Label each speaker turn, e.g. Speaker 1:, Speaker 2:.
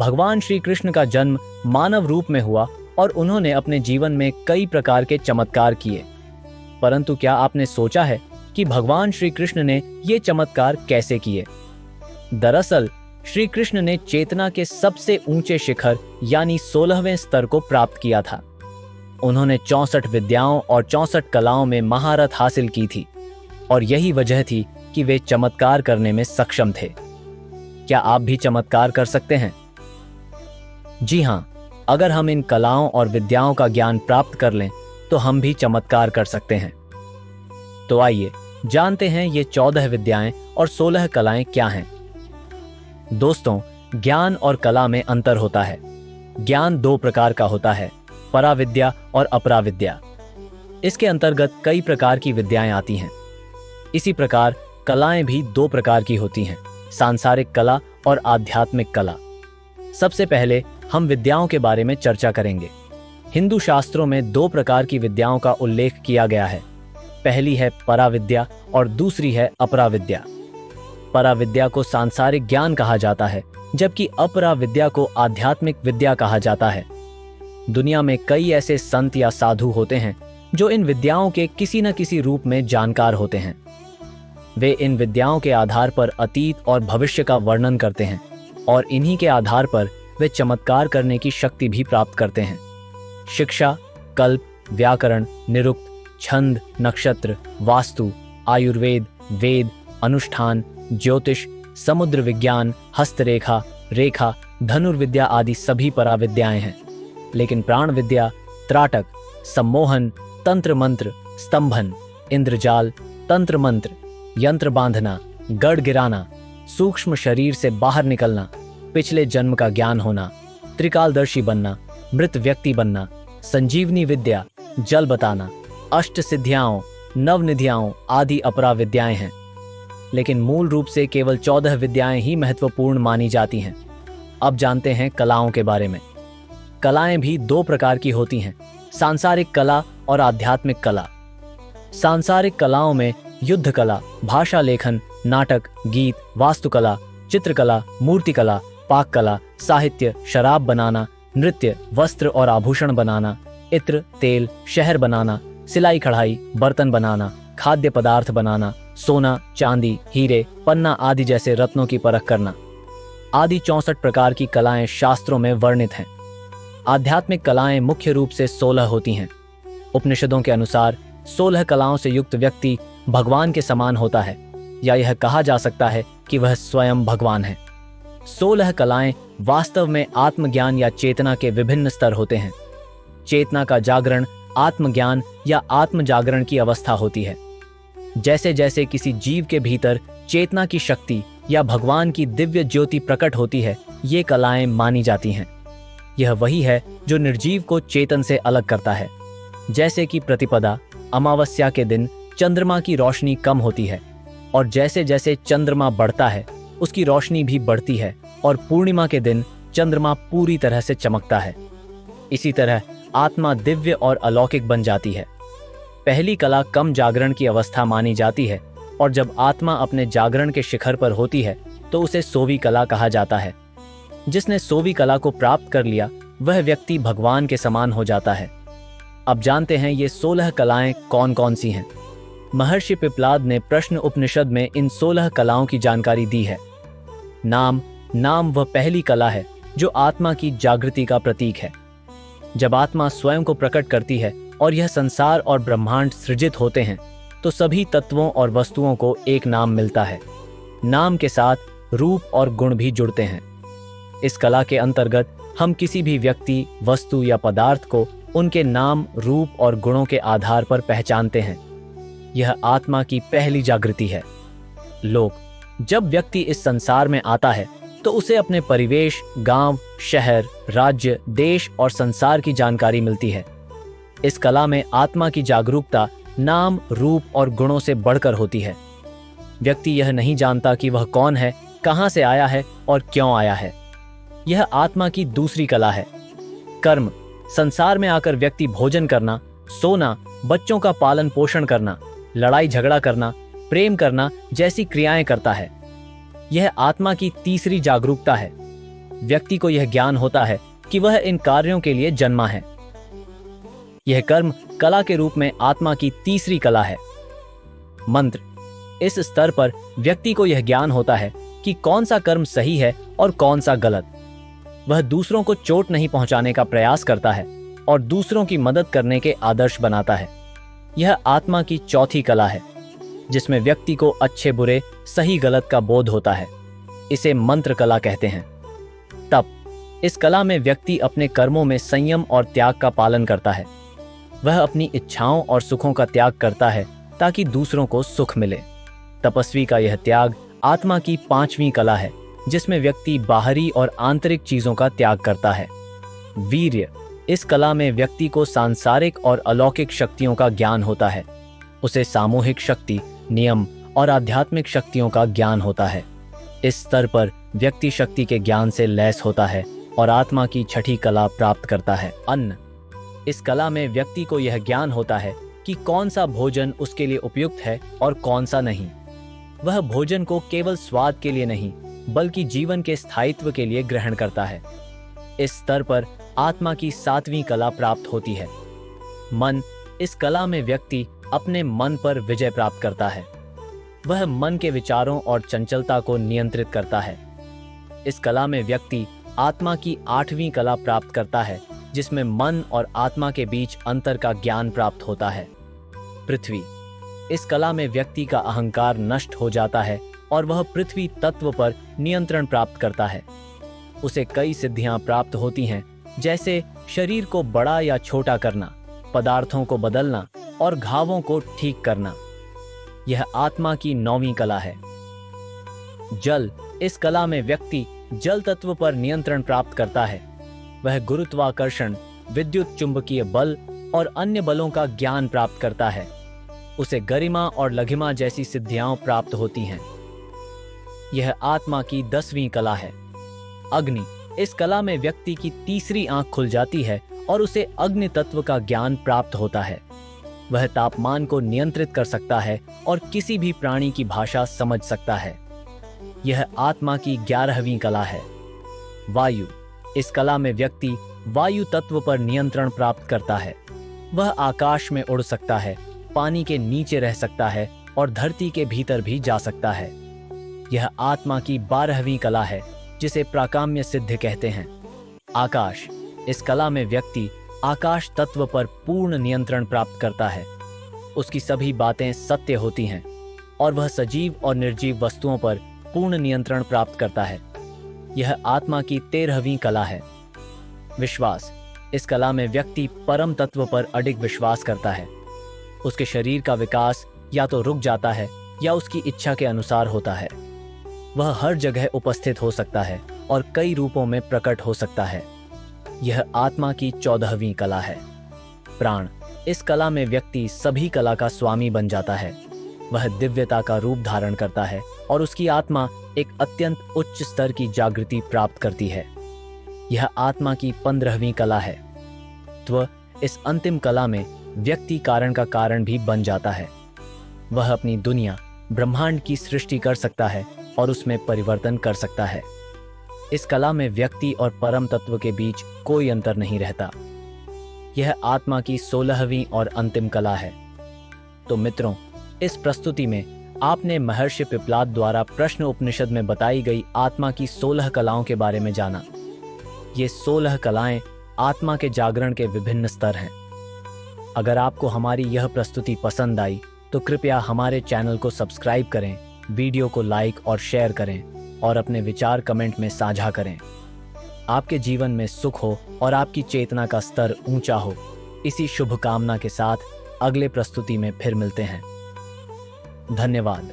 Speaker 1: भगवान श्री कृष्ण का जन्म मानव रूप में हुआ और उन्होंने अपने जीवन में कई प्रकार के चमत्कार किए। परंतु क्या आपने सोचा है कि भगवान श्री कृष्ण ने ये चमत्कार कैसे किए? दरअसल श्री कृष्ण ने चेतना के सबसे ऊंचे शिखर यानी 16वें स्तर को प्राप्त किया था। उन्होंने 64 विद्याओं और 64 कलाओं में महारत हासिल की थी और यही वजह थी कि वे चमत्कार करने में सक्षम थे। क्या आप भी चमत्कार कर सकते हैं? जी हाँ, अगर हम इन कलाओं और विद्याओं का ज्ञान प्राप्त कर लें तो हम भी चमत्कार कर सकते हैं। तो आइए जानते हैं ये 14 विद्याएं और 16 कलाएं क्या हैं। दोस्तों, ज्ञान और कला में अंतर होता है। ज्ञान 2 प्रकार का होता है, पराविद्या और अपराविद्या। इसके अंतर्गत कई प्रकार की विद्याएं आती हैं। इसी प्रकार कलाएं भी 2 प्रकार की होती हैं, सांसारिक कला और आध्यात्मिक कला। सबसे पहले हम विद्याओं के बारे में चर्चा करेंगे। हिंदू शास्त्रों में 2 प्रकार की विद्याओं का उल्लेख किया गया है। पहली है पराविद्या और दूसरी है अपराविद्या। पराविद्या को सांसारिक ज्ञान कहा जाता है, जबकि अपराविद्या को आध्यात्मिक विद्या कहा जाता है। दुनिया में कई ऐसे संत या साधु होते हैं जो इन विद्याओं के किसी न किसी रूप में जानकार होते हैं। वे इन विद्याओं के आधार पर अतीत और भविष्य का वर्णन करते हैं और इन्हीं के आधार पर वे चमत्कार करने की शक्ति भी प्राप्त करते हैं। शिक्षा, कल्प, व्याकरण, निरुक्त, छंद, नक्षत्र, वास्तु, आयुर्वेद, वेद, अनुष्ठान, ज्योतिष, समुद्र विज्ञान, हस्तरेखा, रेखा, धनुर्विद्या आदि सभी पराविद्याएं हैं। लेकिन प्राण विद्या, त्राटक, सम्मोहन, तंत्र मंत्र, स्तंभन, इंद्रजाल, तंत्र मंत्र, यंत्र बांधना, गढ़ गिराना, सूक्ष्म शरीर से बाहर निकलना, पिछले जन्म का ज्ञान होना, त्रिकालदर्शी बनना, मृत व्यक्ति बनना, संजीवनी विद्या, जल बताना, अष्ट सिद्धियाओं, नवनिधियाओं आदि अपराविद्याएं हैं। लेकिन मूल रूप से केवल 14 विद्याएं ही महत्वपूर्ण मानी जाती हैं। अब जानते हैं कलाओं के बारे में। कलाएं भी 2 प्रकार की होती हैं, सांसारिक कला और आध्यात्मिक कला। सांसारिक कलाओं में युद्ध कला, भाषा लेखन, नाटक, गीत, वास्तुकला, चित्रकला, मूर्तिकला, पाक कला, साहित्य, शराब बनाना, नृत्य, वस्त्र और आभूषण बनाना, इत्र, तेल, शहर बनाना, सिलाई कढ़ाई, बर्तन बनाना, खाद्य पदार्थ बनाना, सोना, चांदी, हीरे, पन्ना आदि जैसे रत्नों की परख करना आदि 64 प्रकार की कलाएं शास्त्रों में वर्णित हैं। आध्यात्मिक कलाएं मुख्य रूप से 16 होती हैं। उपनिषदों के अनुसार 16 कलाओं से युक्त व्यक्ति भगवान के समान होता है, या यह कहा जा सकता है कि वह स्वयं भगवान है। 16 कलाएं वास्तव में आत्मज्ञान या चेतना के विभिन्न स्तर होते हैं। चेतना का जागरण आत्मज्ञान या आत्म जागरण की अवस्था होती है। जैसे जैसे किसी जीव के भीतर चेतना की शक्ति या भगवान की दिव्य ज्योति प्रकट होती है, ये कलाएं मानी जाती हैं। यह वही है जो निर्जीव को चेतन से अलग करता है। जैसे कि प्रतिपदा, अमावस्या के दिन चंद्रमा की रोशनी कम होती है और जैसे जैसे चंद्रमा बढ़ता है उसकी रोशनी भी बढ़ती है और पूर्णिमा के दिन चंद्रमा पूरी तरह से चमकता है। इसी तरह आत्मा दिव्य और अलौकिक बन जाती है। पहली कला कम जागरण की अवस्था मानी जाती है और जब आत्मा अपने जागरण के शिखर पर होती है तो उसे 100वीं कला कहा जाता है। जिसने 100वीं कला को प्राप्त कर लिया वह व्यक्ति भगवान के समान हो जाता है। अब जानते हैं ये 16 कलाएं कौन कौन सी हैं। महर्षि पिप्लाद ने प्रश्न उपनिषद में इन 16 कलाओं की जानकारी दी है। नाम वह पहली कला है जो आत्मा की जागृति का प्रतीक है। जब आत्मा स्वयं को प्रकट करती है और यह संसार और ब्रह्मांड सृजित होते हैं तो सभी तत्वों और वस्तुओं को एक नाम मिलता है। नाम के साथ रूप और गुण भी जुड़ते हैं। इस कला के अंतर्गत हम किसी भी व्यक्ति, वस्तु या पदार्थ को उनके नाम, रूप और गुणों के आधार पर पहचानते हैं। यह आत्मा की पहली जागृति है। जब व्यक्ति इस संसार में आता है तो उसे अपने परिवेश, गांव, शहर, राज्य, देश और संसार की जानकारी मिलती है। इस कला में आत्मा की जागरूकता नाम, रूप और गुणों से बढ़कर होती है। व्यक्ति यह नहीं जानता कि वह कौन है, कहां से आया है और क्यों आया है। यह आत्मा की दूसरी कला है। कर्म, संसार में आकर व्यक्ति भोजन करना, सोना, बच्चों का पालन पोषण करना, लड़ाई झगड़ा करना, प्रेम करना जैसी क्रियाएं करता है। यह आत्मा की तीसरी जागरूकता है। व्यक्ति को यह ज्ञान होता है कि वह इन कार्यों के लिए जन्मा है। यह कर्म कला के रूप में आत्मा की तीसरी कला है। मंत्र। इस स्तर पर व्यक्ति को यह ज्ञान होता है कि कौन सा कर्म सही है और कौन सा गलत। वह दूसरों को चोट नहीं पहुंचाने का प्रयास करता है और दूसरों की मदद करने के आदर्श बनाता है। यह आत्मा की चौथी कला है, जिसमें व्यक्ति को अच्छे बुरे सही गलत का बोध होता है। इसे मंत्र कला कहते हैं। तप। इस कला में व्यक्ति अपने कर्मों में संयम और त्याग का पालन करता है। वह अपनी इच्छाओं और सुखों का त्याग करता है ताकि दूसरों को सुख मिले। तपस्वी का यह त्याग आत्मा की पांचवी कला है, जिसमें व्यक्ति बाहरी और आंतरिक चीजों का त्याग करता है। वीर्य। इस कला में व्यक्ति को सांसारिक और अलौकिक शक्तियों का ज्ञान होता है। उसे सामूहिक शक्ति, नियम और आध्यात्मिक शक्तियों का ज्ञान होता है। इस स्तर पर व्यक्ति शक्ति के ज्ञान से लैस होता है और आत्मा की छठी कला प्राप्त करता है। अन्न। इस कला में व्यक्ति को यह ज्ञान होता है कि कौन सा भोजन उसके लिए उपयुक्त है और कौन सा नहीं। वह भोजन को केवल स्वाद के लिए नहीं, बल्कि जीवन के स्थायित्व के लिए ग्रहण करता है। इस स्तर पर आत्मा की सातवीं कला प्राप्त होती है। मन। इस कला में व्यक्ति अपने मन पर विजय प्राप्त करता है। वह मन के विचारों और चंचलता को नियंत्रित करता है। इस कला में व्यक्ति आत्मा की आठवीं कला प्राप्त करता है, जिसमें मन और आत्मा के बीच अंतर का ज्ञान प्राप्त होता है। पृथ्वी। इस कला में व्यक्ति का अहंकार नष्ट हो जाता है और वह पृथ्वी तत्व पर नियंत्रण प्राप्त करता है। उसे कई सिद्धियां प्राप्त होती हैं, जैसे शरीर को बड़ा या छोटा करना, पदार्थों को बदलना और घावों को ठीक करना। यह आत्मा की नौवीं कला है। जल। इस कला में व्यक्ति जल तत्व पर नियंत्रण प्राप्त करता है। वह गुरुत्वाकर्षण, विद्युत चुंबकीय बल और अन्य बलों का ज्ञान प्राप्त करता है। उसे गरिमा और लघिमा जैसी सिद्धियां प्राप्त होती हैं। यह आत्मा की 10वीं कला है। अग्नि। इस कला में व्यक्ति की तीसरी आंख खुल जाती है और उसे अग्नि तत्व का ज्ञान प्राप्त होता है। वह तापमान को नियंत्रित कर सकता है और किसी भी प्राणी की भाषा समझ सकता है। यह आत्मा की 11वीं कला है। वायु। इस कला में व्यक्ति वायु तत्व पर नियंत्रण प्राप्त करता है। वह आकाश में उड़ सकता है, पानी के नीचे रह सकता है और धरती के भीतर भी जा सकता है। यह आत्मा की 12वीं कला है, जिसे प्राकाम्य सिद्ध कहते हैं। आकाश। इस कला में व्यक्ति आकाश तत्व पर पूर्ण नियंत्रण प्राप्त करता है। उसकी सभी बातें सत्य होती हैं और वह सजीव और निर्जीव वस्तुओं पर पूर्ण नियंत्रण प्राप्त करता है। यह आत्मा की 13वीं कला है। विश्वास। इस कला में व्यक्ति परम तत्व पर अडिग विश्वास करता है। उसके शरीर का विकास या तो रुक जाता है या उसकी इच्छा के अनुसार होता है। वह हर जगह उपस्थित हो सकता है और कई रूपों में प्रकट हो सकता है। यह आत्मा की 14वीं कला है। प्राण। इस कला में व्यक्ति सभी कला का स्वामी बन जाता है। वह दिव्यता का रूप धारण करता है और उसकी आत्मा एक अत्यंत उच्च स्तर की जागृति प्राप्त करती है। यह आत्मा की 15वीं कला है। इस अंतिम कला में व्यक्ति कारण का कारण भी बन जाता है। वह अपनी दुनिया, ब्रह्मांड की सृष्टि कर सकता है और उसमें परिवर्तन कर सकता है। इस कला में व्यक्ति और परम तत्व के बीच कोई अंतर नहीं रहता। यह आत्मा की 16वीं और अंतिम कला है। तो मित्रों, इस प्रस्तुति में आपने महर्षि पिप्लाद द्वारा प्रश्न उपनिषद में बताई गई आत्मा की 16 कलाओं के बारे में जाना। ये 16 कलाएं आत्मा के जागरण के विभिन्न स्तर हैं। अगर आपको हमारी यह प्रस्तुति पसंद आई तो कृपया हमारे चैनल को सब्सक्राइब करें, वीडियो को लाइक और शेयर करें और अपने विचार कमेंट में साझा करें। आपके जीवन में सुख हो और आपकी चेतना का स्तर ऊंचा हो, इसी शुभकामना के साथ अगले प्रस्तुति में फिर मिलते हैं। धन्यवाद।